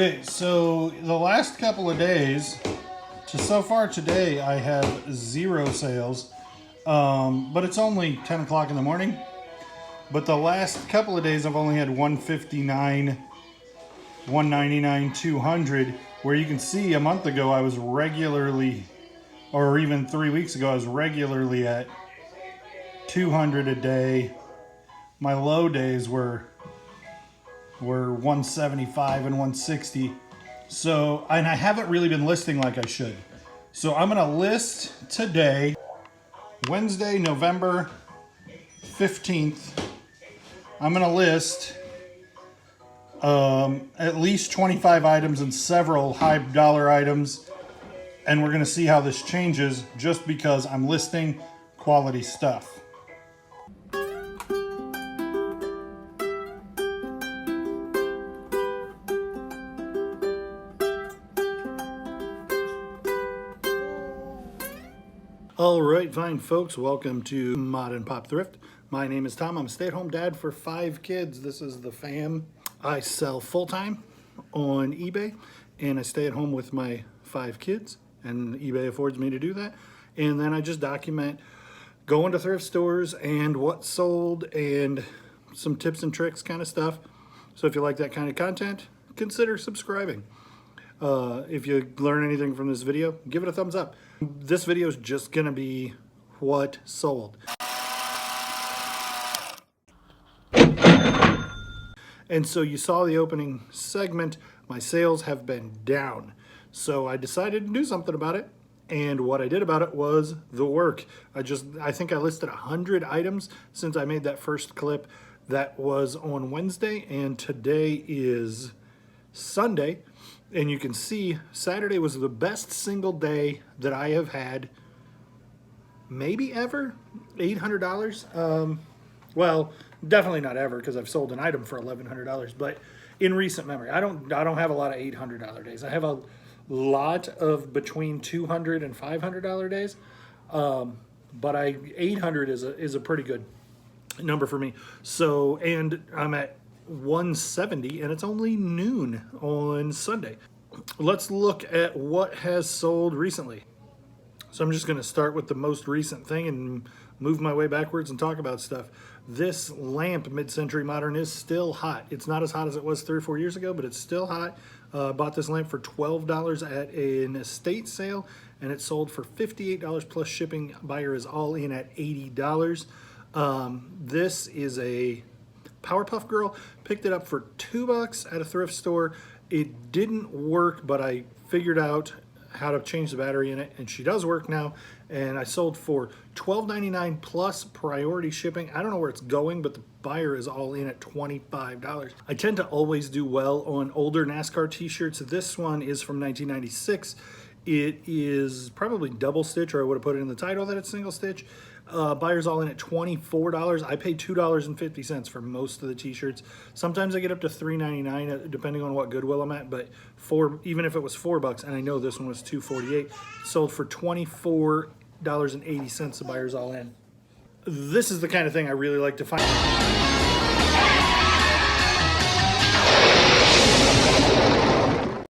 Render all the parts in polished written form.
Okay, so the last couple of days, so far today, I have 0 sales, but it's only 10 o'clock in the morning. But the last couple of days, I've only had 159, 199, 200, where you can see a month ago I was regularly, or even 3 weeks ago, I was regularly at 200 a day. My low days were 175 and 160. So, and I haven't really been listing like I should. So I'm gonna list today, Wednesday, November 15th. I'm gonna list at least 25 items and several high dollar items. And we're gonna see how this changes just because I'm listing quality stuff. All right, fine folks, welcome to Mod and Pop Thrift. My name is Tom. I'm a stay-at-home dad for 5 kids. This is the fam. I sell full-time on eBay, and I stay at home with my 5 kids, and eBay affords me to do that. And then I just document going to thrift stores and what sold and some tips and tricks kind of stuff. So if you like that kind of content, consider subscribing. If you learn anything from this video, give it a thumbs up. This video is just gonna be what sold. And so you saw the opening segment, my sales have been down. So I decided to do something about it. And what I did about it was the work. I think I listed 100 items since I made that first clip. That was on Wednesday, and today is Sunday. And you can see Saturday was the best single day that I have had, maybe ever, $800. Well, definitely not ever, because I've sold an item for $1,100. But in recent memory, I don't have a lot of $800 days. I have a lot of between $200 and $500 days. But 800 is a pretty good number for me. So, and I'm at 170, and it's only noon on Sunday. Let's look at what has sold recently. So I'm just going to start with the most recent thing and move my way backwards and talk about stuff. This lamp, mid-century modern, is still hot. It's not as hot as it was 3 or 4 years ago, but it's still hot. Bought this lamp for $12 at an estate sale, and it sold for $58 plus shipping. Buyer is all in at $80. This is a Powerpuff Girl. Picked it up for $2 at a thrift store. It didn't work, but I figured out how to change the battery in it, and she does work now. And I sold for $12.99 plus priority shipping. I don't know where it's going, but the buyer is all in at $25. I tend to always do well on older NASCAR t-shirts. This one is from 1996. It is probably double stitch, or I would have put it in the title that it's single stitch. Buyer's all in at $24. I pay $2.50 for most of the t-shirts. Sometimes I get up to $3.99 depending on what Goodwill I'm at, but even if it was $4, and I know this one was $2.48, sold for $24.80. The buyer's all in. This is the kind of thing I really like to find.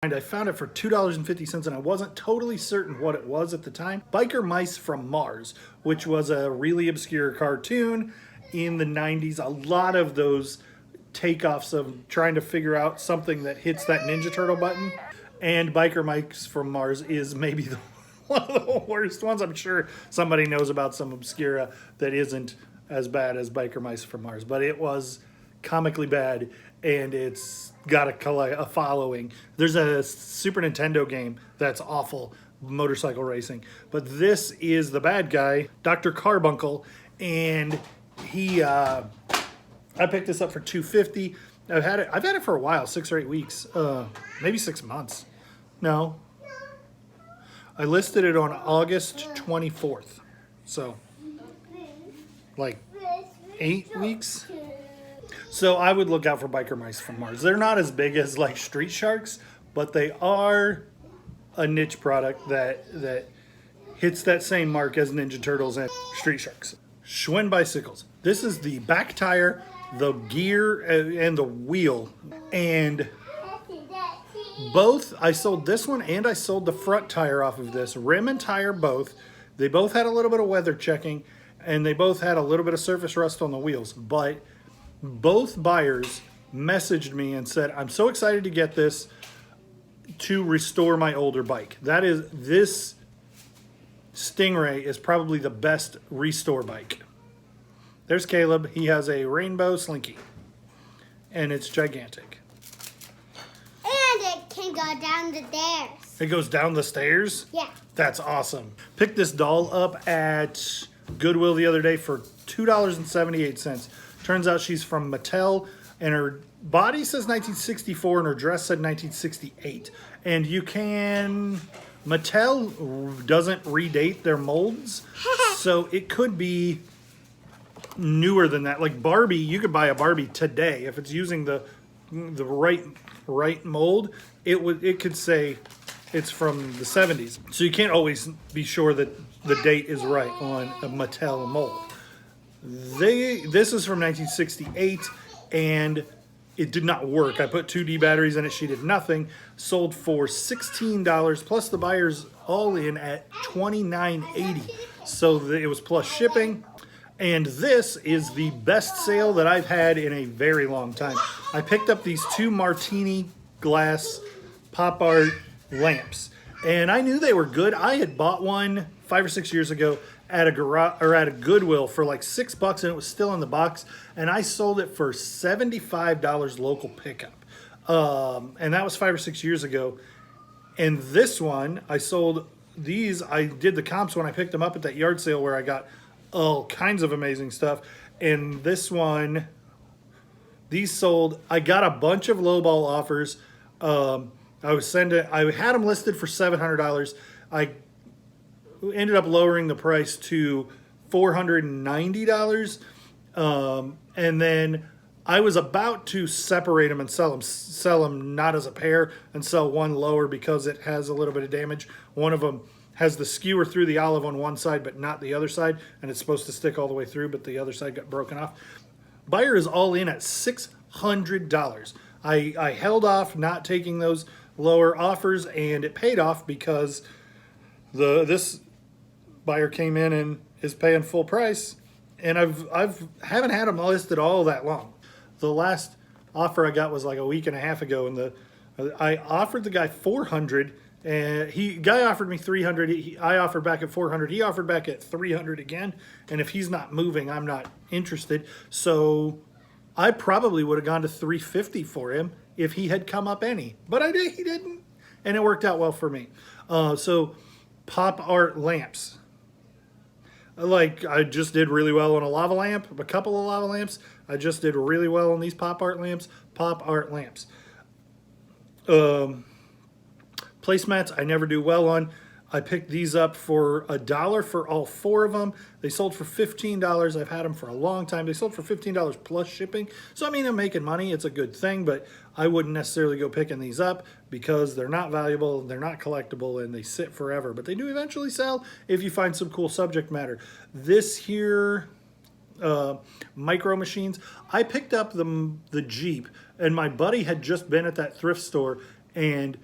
I found it for $2.50, and I wasn't totally certain what it was at the time. Biker Mice from Mars, which was a really obscure cartoon in the 90s. A lot of those takeoffs of trying to figure out something that hits that Ninja Turtle button. And Biker Mice from Mars is maybe one of the worst ones. I'm sure somebody knows about some obscura that isn't as bad as Biker Mice from Mars, but it was comically bad, and it's got a following. There's a Super Nintendo game that's awful, motorcycle racing, but this is the bad guy, Dr. Carbuncle, and I picked this up for $2.50. I've had it for a while, 6 or 8 weeks, maybe 6 months. No, I listed it on August 24th, so like 8 weeks. So I would look out for Biker Mice from Mars. They're not as big as like Street Sharks, but they are a niche product that hits that same mark as Ninja Turtles and Street Sharks. Schwinn Bicycles. This is the back tire, the gear, and the wheel. And Both, I sold this one and I sold the front tire off of this. Rim and tire both. They both had a little bit of weather checking and they both had a little bit of surface rust on the wheels. But both buyers messaged me and said, I'm so excited to get this to restore my older bike. This Stingray is probably the best restore bike. There's Caleb. He has a rainbow slinky and it's gigantic. And it can go down the stairs. It goes down the stairs? Yeah. That's awesome. Picked this doll up at Goodwill the other day for $2.78. Turns out she's from Mattel, and her body says 1964 and her dress said 1968. And Mattel doesn't redate their molds, so it could be newer than that. Like Barbie, you could buy a Barbie today if it's using the right mold. It could say it's from the 70s. So you can't always be sure that the date is right on a Mattel mold. This is from 1968 and it did not work. I put 2D batteries in it. She did nothing. Sold for $16 plus the buyer's all in at $29.80. So it was plus shipping. And this is the best sale that I've had in a very long time. I picked up these 2 martini glass pop art lamps, and I knew they were good. I had bought one 5 or 6 years ago at a garage or at a Goodwill for like $6, and it was still in the box. And I sold it for $75 local pickup, and that was 5 or 6 years ago. And this one, I sold these. I did the comps when I picked them up at that yard sale where I got all kinds of amazing stuff. And this one, these sold. I got a bunch of lowball offers. I had them listed for $700. I ended up lowering the price to $490. And then I was about to separate them and sell them not as a pair and sell one lower because it has a little bit of damage. One of them has the skewer through the olive on one side but not the other side, and it's supposed to stick all the way through, but the other side got broken off. Buyer is all in at $600. I held off not taking those lower offers, and it paid off because this buyer came in and is paying full price, and haven't had them listed all that long. The last offer I got was like a week and a half ago, and I offered the guy $400, and guy offered me $300. I offered back at $400. He offered back at $300 again, and if he's not moving, I'm not interested. So I probably would have gone to $350 for him if he had come up any, but he didn't, and it worked out well for me. So pop art lamps. I just did really well on a lava lamp, a couple of lava lamps. I just did really well on these pop art lamps. Placemats I never do well on. I picked these up for $1 for all 4 of them. They sold for $15. I've had them for a long time. They sold for $15 plus shipping. So I mean, I'm making money. It's a good thing, but I wouldn't necessarily go picking these up because they're not valuable, they're not collectible, and they sit forever. But they do eventually sell if you find some cool subject matter. This here, micro machines. I picked up the Jeep, and my buddy had just been at that thrift store and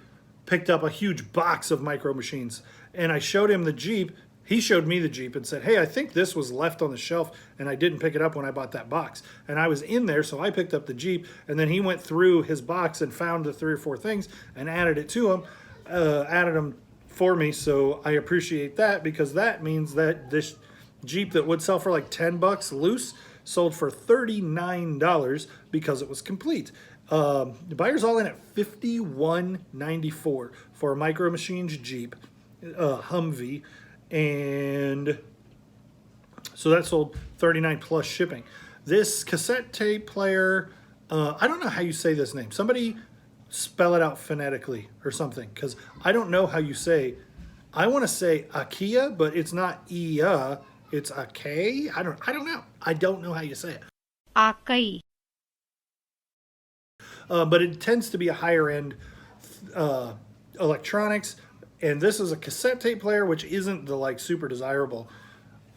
picked up a huge box of micro machines. And I showed him the Jeep. He showed me the Jeep and said, hey, I think this was left on the shelf and I didn't pick it up when I bought that box. And I was in there, so I picked up the Jeep, and then he went through his box and found the 3 or 4 things and added it to him, added them for me. So I appreciate that, because that means that this Jeep that would sell for like $10 loose sold for $39 because it was complete. The buyer's all in at $51.94 for a Micro Machines Jeep Humvee, and so that sold $39 plus shipping. This cassette tape player, I don't know how you say this name. Somebody spell it out phonetically or something, because I don't know how you say. I want to say Akia, but it's not Ia. It's a K. I don't know. I don't know how you say it. Akai. But it tends to be a higher end electronics, and this is a cassette tape player, which isn't the super desirable,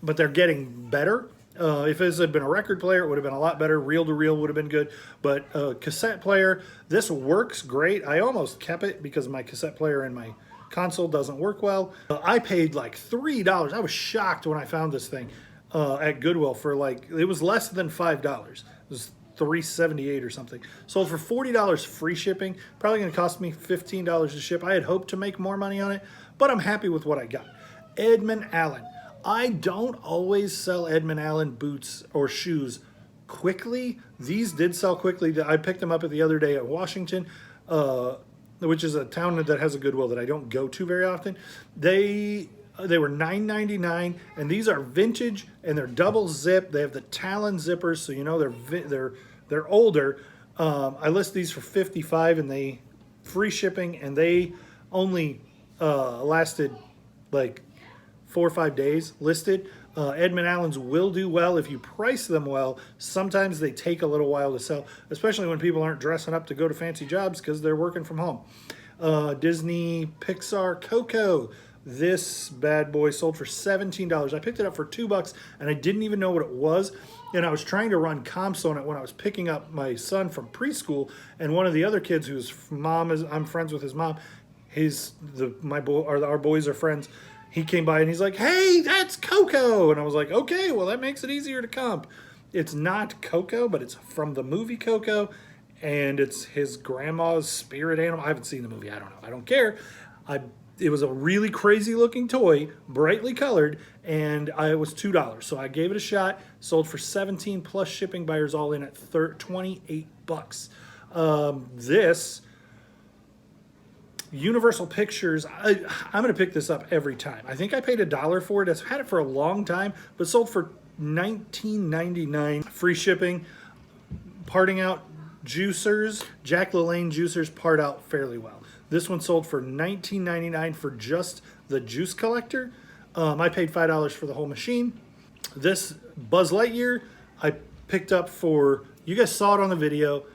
but they're getting better. If this had been a record player, it would have been a lot better. Reel to reel would have been good. But cassette player, this works great. I almost kept it because my cassette player and my console doesn't work well. I paid like $3. I was shocked when I found this thing at Goodwill for like, it was less than $5. It was $3.78 or something. Sold for $40 free shipping. Probably going to cost me $15 to ship. I had hoped to make more money on it, but I'm happy with what I got. Edmund Allen. I don't always sell Edmund Allen boots or shoes quickly. These did sell quickly. I picked them up the other day at Washington, which is a town that has a Goodwill that I don't go to very often. They were $9.99, and these are vintage, and they're double zip. They have the Talon zippers, so you know they're older. I list these for $55, and they free shipping, and they only lasted like 4 or 5 days listed. Edmund Allen's will do well if you price them well. Sometimes they take a little while to sell, especially when people aren't dressing up to go to fancy jobs because they're working from home. Disney Pixar Coco. This bad boy sold for $17. I picked it up for $2 and I didn't even know what it was. And I was trying to run comps on it when I was picking up my son from preschool, and one of the other kids whose mom is, I'm friends with his mom, our boys are friends. He came by and he's like, "Hey, that's Coco." And I was like, "Okay, well, that makes it easier to comp." It's not Coco, but it's from the movie Coco, and it's his grandma's spirit animal. I haven't seen the movie. I don't know. I don't care. It was a really crazy looking toy, brightly colored, and it was $2. So I gave it a shot. Sold for $17 plus shipping, buyers all in at $28. This Universal Pictures, I'm going to pick this up every time. I think I paid $1 for it. I've had it for a long time, but sold for $19.99. Free shipping. Parting out juicers. Jack LaLanne juicers part out fairly well. This one sold for $19.99 for just the juice collector. I paid $5 for the whole machine. This Buzz Lightyear I picked up for, you guys saw it on the video.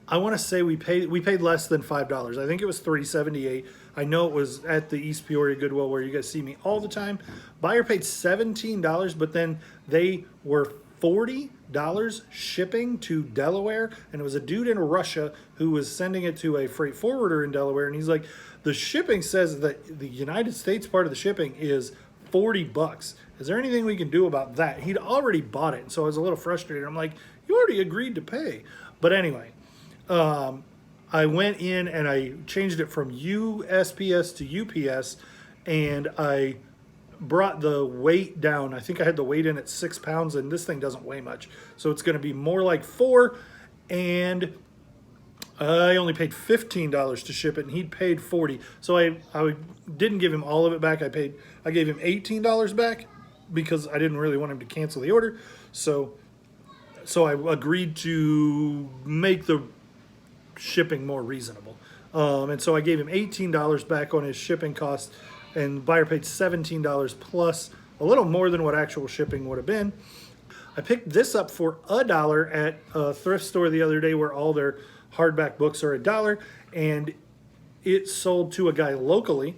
I want to say we paid less than $5. I think it was $3.78. I know it was at the East Peoria Goodwill where you guys see me all the time. Buyer paid $17, but then they were $40 shipping to Delaware, and it was a dude in Russia who was sending it to a freight forwarder in Delaware, and he's like, the shipping says that the United States part of the shipping is $40. Is there anything we can do about that? He'd already bought it, so I was a little frustrated. I'm like, you already agreed to pay. But anyway, I went in and I changed it from USPS to UPS, and I brought the weight down. I think I had the weight in at 6 pounds, and this thing doesn't weigh much. So it's going to be more like 4, and I only paid $15 to ship it, and he'd paid $40. So I didn't give him all of it back. I gave him $18 back because I didn't really want him to cancel the order. So I agreed to make the shipping more reasonable. And so I gave him $18 back on his shipping cost, and buyer paid $17 plus a little more than what actual shipping would have been. I picked this up for $1 at a thrift store the other day where all their hardback books are $1, and it sold to a guy locally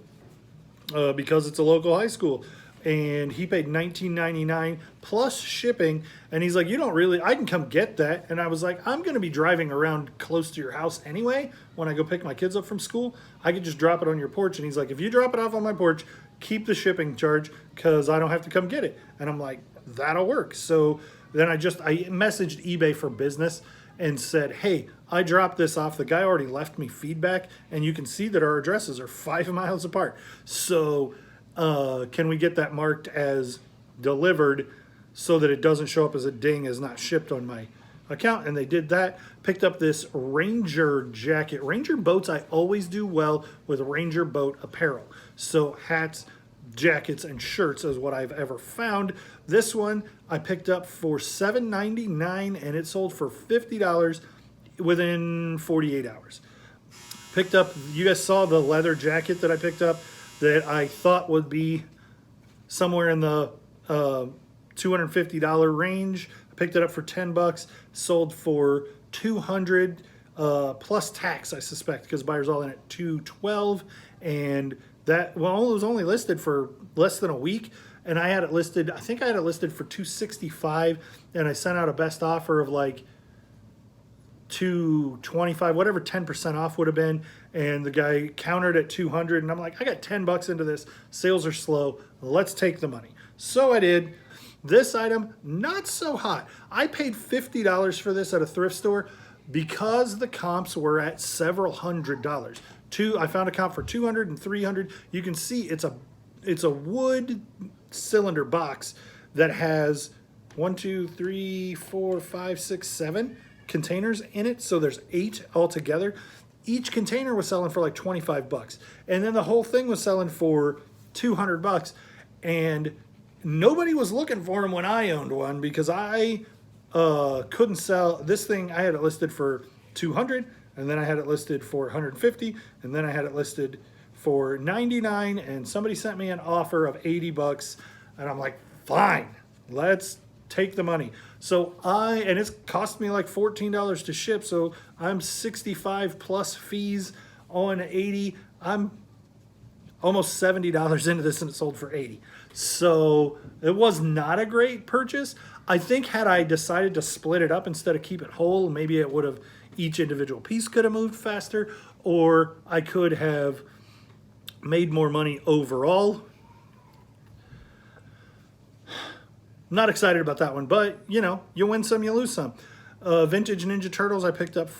because it's a local high school. And he paid $19.99 plus shipping. And he's like, I can come get that. And I was like, I'm going to be driving around close to your house anyway when I go pick my kids up from school. I could just drop it on your porch. And he's like, if you drop it off on my porch, keep the shipping charge because I don't have to come get it. And I'm like, that'll work. So then I messaged eBay for Business and said, hey, I dropped this off. The guy already left me feedback. And you can see that our addresses are 5 miles apart. So can we get that marked as delivered so that it doesn't show up as a ding as not shipped on my account? And they did that. Picked up this Ranger jacket. Ranger boats, I always do well with Ranger boat apparel. So hats, jackets, and shirts is what I've ever found. This one I picked up for $7.99 and it sold for $50 within 48 hours. Picked up, you guys saw the leather jacket that I picked up that I thought would be somewhere in the $250 range. I picked it up for $10, sold for $200 plus tax, I suspect, because buyers all in at $212, and that, well, it was only listed for less than a week, and I had it listed, I think I had it listed for $265, and I sent out a best offer of like $225, whatever 10% off would have been, and the guy countered at $200, and I'm like, I got $10 into this, sales are slow, let's take the money. So I did. This item, not so hot. I paid $50 for this at a thrift store because the comps were at several $100s. I found a comp for $200 and $300. You can see it's a wood cylinder box that has 1, 2, 3, 4, 5, 6, 7 containers in it. So there's 8 altogether. Each container was selling for like $25, and then the whole thing was selling for $200. And nobody was looking for them when I owned one because I couldn't sell this thing. I had it listed for $200, and then I had it listed for $150, and then I had it listed for $99, and somebody sent me an offer of $80, and I'm like, fine, let's take the money. So and it's cost me like $14 to ship, so I'm 65 plus fees on 80. I'm almost $70 into this, and it sold for 80. So it was not a great purchase. I think had I decided to split it up instead of keep it whole, maybe it would have, each individual piece could have moved faster, or I could have made more money overall. Not excited about that one, but you know, you win some, you lose some. Vintage Ninja Turtles I picked up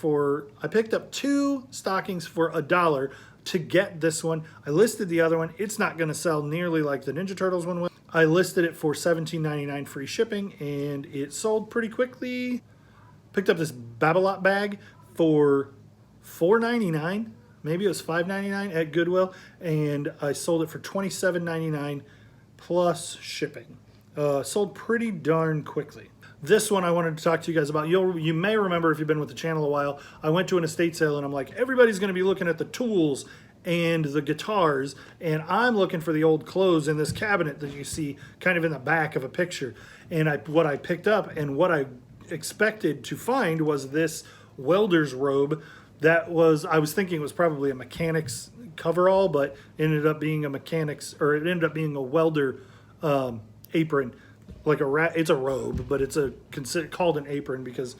2 stockings for $1 to get this one. I listed the other one. It's not going to sell nearly like the Ninja Turtles one will. I listed it for $17.99 free shipping, and it sold pretty quickly. Picked up this Babolat bag for $4.99. Maybe it was $5.99 at Goodwill, and I sold it for $27.99 plus shipping. Sold pretty darn quickly. This one I wanted to talk to you guys about. You may remember if you've been with the channel a while, I went to an estate sale and I'm like, everybody's going to be looking at the tools and the guitars, and I'm looking for the old clothes in this cabinet that you see kind of in the back of a picture. And what I picked up and what I expected to find was this welder's robe that I was thinking it was probably a mechanic's coverall, but it ended up being it ended up being a welder apron. Like it's a robe, but it's called an apron because,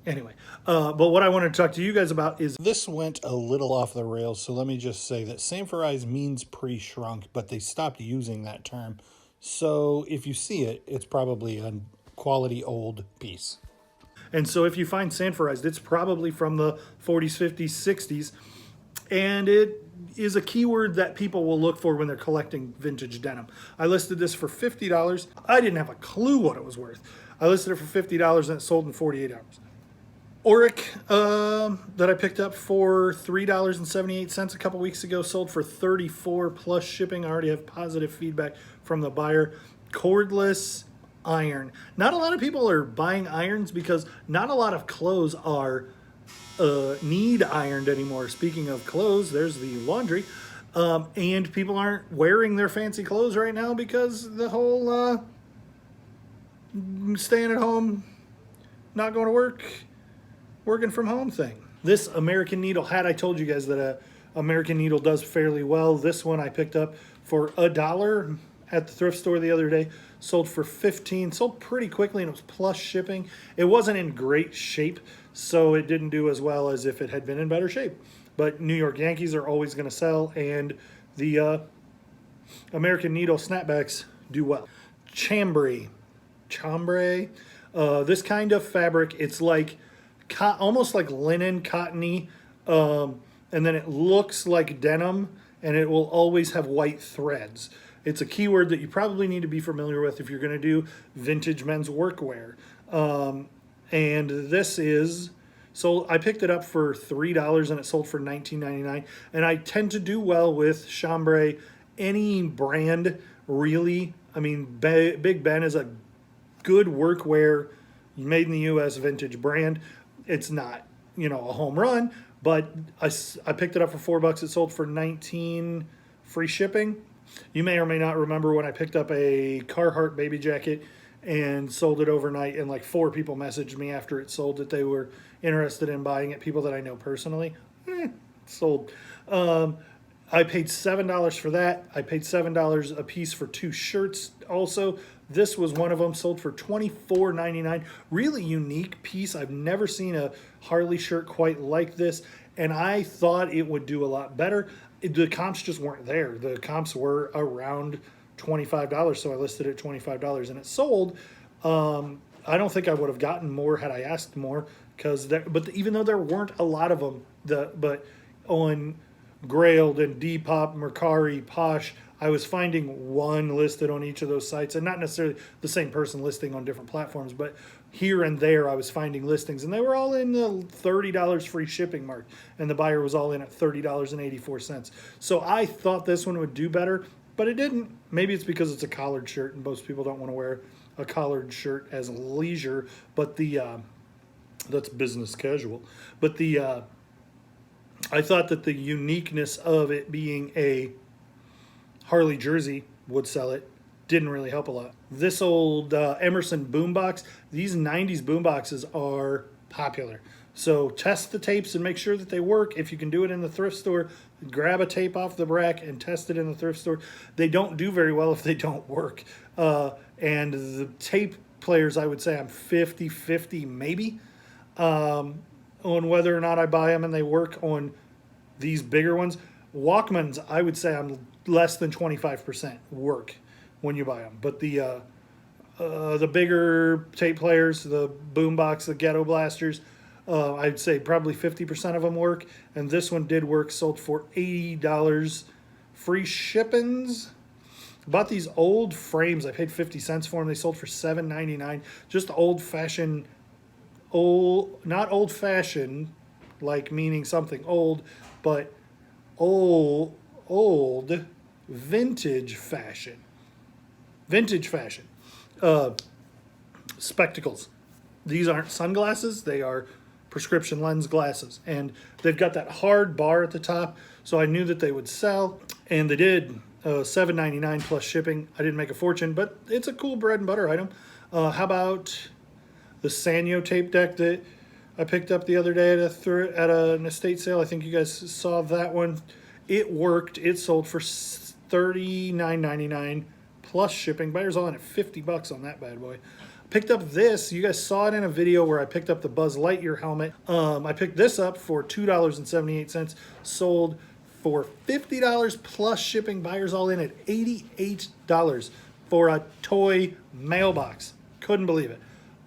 anyway. But what I wanted to talk to you guys about is this went a little off the rails. So let me just say that Sanforized means pre-shrunk, but they stopped using that term. So if you see it, it's probably a quality old piece. And so if you find Sanforized, it's probably from the 40s, 50s, 60s, and it is a keyword that people will look for when they're collecting vintage denim. I listed this for $50. I didn't have a clue what it was worth. I listed it for $50 and it sold in 48 hours. Auric that I picked up for $3.78 a couple weeks ago sold for $34 plus shipping. I already have positive feedback from the buyer. Cordless Iron. Not a lot of people are buying irons because not a lot of clothes are need ironed anymore. Speaking of clothes, there's the laundry. And people aren't wearing their fancy clothes right now because the whole staying at home, not going to work, working from home thing. This American Needle hat, I told you guys that American Needle does fairly well. This one I picked up for $1 at the thrift store the other day. Sold for $15. Sold pretty quickly, and it was plus shipping. It wasn't in great shape, so it didn't do as well as if it had been in better shape. But New York Yankees are always going to sell, and the American Needle snapbacks do well. Chambray. This kind of fabric, it's like almost like linen, cottony, and then it looks like denim, and it will always have white threads. It's a keyword that you probably need to be familiar with if you're going to do vintage men's workwear. And this is, so I picked it up for $3 and it sold for $19.99. And I tend to do well with chambray, any brand really. I mean, Big Ben is a good workwear, made in the U.S. vintage brand. It's not, a home run, but I picked it up for $4. It sold for $19 free shipping. You may or may not remember when I picked up a Carhartt baby jacket and sold it overnight, and like 4 people messaged me after it sold that they were interested in buying it, people that I know personally. Sold. I paid $7 for that. I paid $7 a piece for 2 shirts also. This was one of them, sold for $24.99. Really unique piece. I've never seen a Harley shirt quite like this, and I thought it would do a lot better. The comps just weren't there. The comps were around $25, so I listed it at $25, and it sold. I don't think I would have gotten more had I asked more, but even though there weren't a lot of them, but on Grailed and Depop, Mercari, Posh, I was finding one listed on each of those sites, and not necessarily the same person listing on different platforms, but here and there I was finding listings, and they were all in the $30 free shipping mark, and the buyer was all in at $30.84. So I thought this one would do better, but it didn't. Maybe it's because it's a collared shirt, and most people don't want to wear a collared shirt as leisure, but that's business casual. But I thought that the uniqueness of it being a Harley jersey would sell it. Didn't really help a lot. This old Emerson boombox, these 90s boomboxes are popular. So test the tapes and make sure that they work. If you can do it in the thrift store, grab a tape off the rack and test it in the thrift store. They don't do very well if they don't work. And the tape players, I would say I'm 50-50 maybe on whether or not I buy them and they work on these bigger ones. Walkmans, I would say I'm less than 25% work when you buy them. But the bigger tape players, the boombox, the ghetto blasters, I'd say probably 50% of them work. And this one did work, sold for $80 free shippings. Bought these old frames. I paid 50 cents for them. They sold for $7.99. Just old-fashioned, not old-fashioned, like meaning something old, but old vintage fashion. Spectacles. These aren't sunglasses. They are prescription lens glasses. And they've got that hard bar at the top, so I knew that they would sell. And they did. $7.99 plus shipping. I didn't make a fortune, but it's a cool bread and butter item. How about the Sanyo tape deck that I picked up the other day at an estate sale? I think you guys saw that one. It worked. It sold for $39.99 plus shipping. Buyers all in at $50 on that bad boy. Picked up this. You guys saw it in a video where I picked up the Buzz Lightyear helmet. I picked this up for $2.78. Sold for $50 plus shipping. Buyers all in at $88 for a toy mailbox. Couldn't believe it.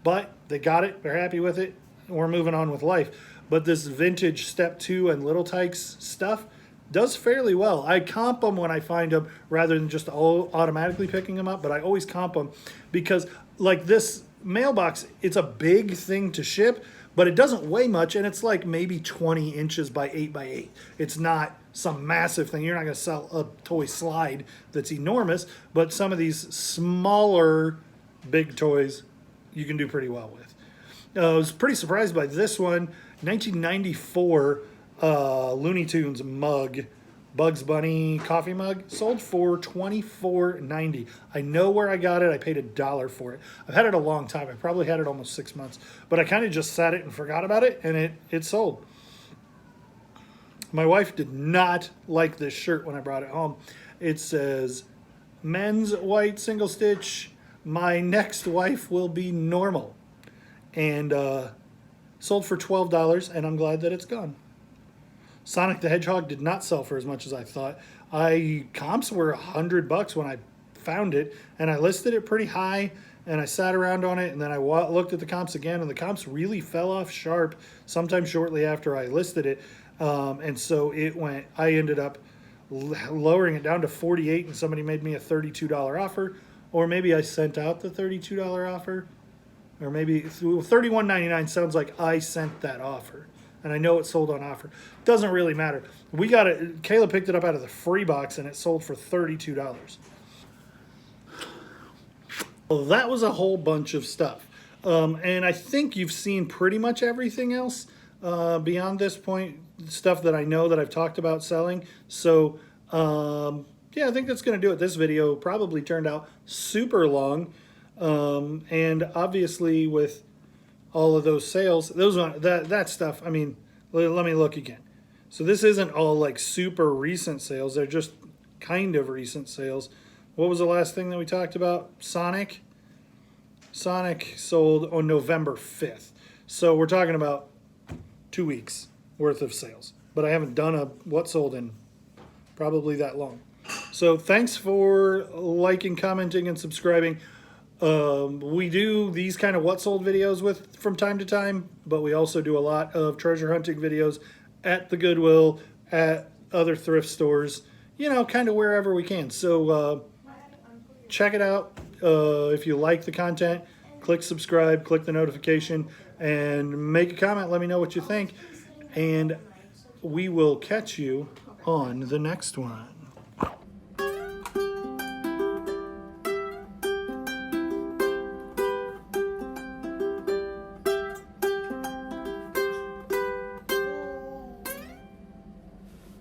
But they got it. They're happy with it. We're moving on with life. But this vintage Step 2 and Little Tykes stuff does fairly well. I comp them when I find them rather than just automatically picking them up. But I always comp them because, like this mailbox, it's a big thing to ship, but it doesn't weigh much, and it's like maybe 20 inches by 8 by 8. It's not some massive thing. You're not going to sell a toy slide that's enormous, but some of these smaller big toys you can do pretty well with. I was pretty surprised by this one. 1994 Looney Tunes mug, Bugs Bunny coffee mug, sold for $24.90. I know where I got it. I paid $1 for it. I've had it a long time. I probably had it almost 6 months, but I kind of just sat it and forgot about it, and it sold. My wife did not like this shirt when I brought it home. It says, "Men's white single stitch. My next wife will be normal," and sold for $12, and I'm glad that it's gone. Sonic the Hedgehog did not sell for as much as I thought. Comps were $100 when I found it, and I listed it pretty high, and I sat around on it, and then I looked at the comps again, and the comps really fell off sharp sometime shortly after I listed it, and so I ended up lowering it down to $48, and somebody made me a $32 offer, or maybe I sent out the $32 offer, or maybe $31.99 sounds like I sent that offer. And I know it sold on offer. Doesn't really matter. We got it. Kayla picked it up out of the free box, and it sold for $32. Well, that was a whole bunch of stuff. And I think you've seen pretty much everything else beyond this point, stuff that I know that I've talked about selling. So, yeah, I think that's going to do it. This video probably turned out super long. And obviously with all of those sales, that stuff, I mean, let me look again. So this isn't all like super recent sales. They're just kind of recent sales. What was the last thing that we talked about? Sonic. Sonic sold on November 5th. So we're talking about 2 weeks worth of sales. But I haven't done a what sold in probably that long. So thanks for liking, commenting, and subscribing. We do these kind of what sold videos with from time to time, but we also do a lot of treasure hunting videos at the Goodwill, at other thrift stores, you know, kind of wherever we can. So check it out. If you like the content, click subscribe, click the notification, and make a comment. Let me know what you think. And we will catch you on the next one.